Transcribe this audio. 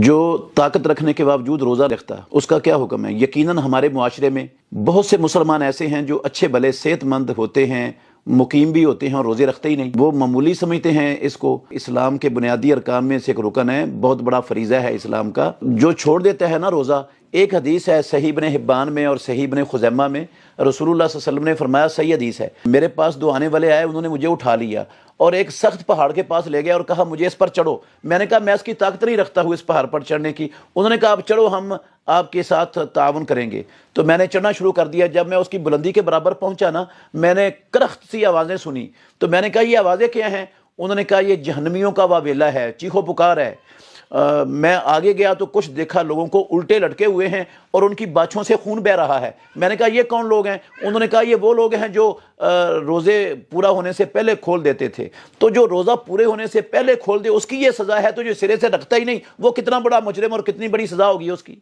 جو طاقت رکھنے کے باوجود روزہ رکھتا ہے اس کا کیا حکم ہے؟ یقیناً ہمارے معاشرے میں بہت سے مسلمان ایسے ہیں جو اچھے بھلے صحت مند ہوتے ہیں، مقیم بھی ہوتے ہیں اور روزے رکھتے ہی نہیں، وہ معمولی سمجھتے ہیں اس کو۔ اسلام کے بنیادی ارکان میں سے ایک رکن ہے، بہت بڑا فریضہ ہے اسلام کا۔ جو چھوڑ دیتا ہے نا روزہ، ایک حدیث ہے صحیح ابن حبان میں اور صحیح ابن خزیمہ میں، رسول اللہ صلی اللہ علیہ وسلم نے فرمایا، صحیح حدیث ہے، میرے پاس دو آنے والے آئے، انہوں نے مجھے اٹھا لیا اور ایک سخت پہاڑ کے پاس لے گیا اور کہا مجھے اس پر چڑھو۔ میں نے کہا میں اس کی طاقت نہیں رکھتا ہوں اس پہاڑ پر چڑھنے کی۔ انہوں نے کہا اب چڑھو، ہم آپ کے ساتھ تعاون کریں گے۔ تو میں نے چڑھنا شروع کر دیا۔ جب میں اس کی بلندی کے برابر پہنچا نا، میں نے کرخت سی آوازیں سنی۔ تو میں نے کہا یہ آوازیں کیا ہیں؟ انہوں نے کہا یہ جہنمیوں کا واویلا ہے، چیخو پکار ہے۔ میں آگے گیا تو کچھ دیکھا، لوگوں کو الٹے لٹکے ہوئے ہیں اور ان کی باچھوں سے خون بہہ رہا ہے۔ میں نے کہا یہ کون لوگ ہیں؟ انہوں نے کہا یہ وہ لوگ ہیں جو روزے پورا ہونے سے پہلے کھول دیتے تھے۔ تو جو روزہ پورے ہونے سے پہلے کھول دے اس کی یہ سزا ہے، تو جو سرے سے رکھتا ہی نہیں وہ کتنا بڑا مجرم اور کتنی بڑی سزا ہوگی اس کی۔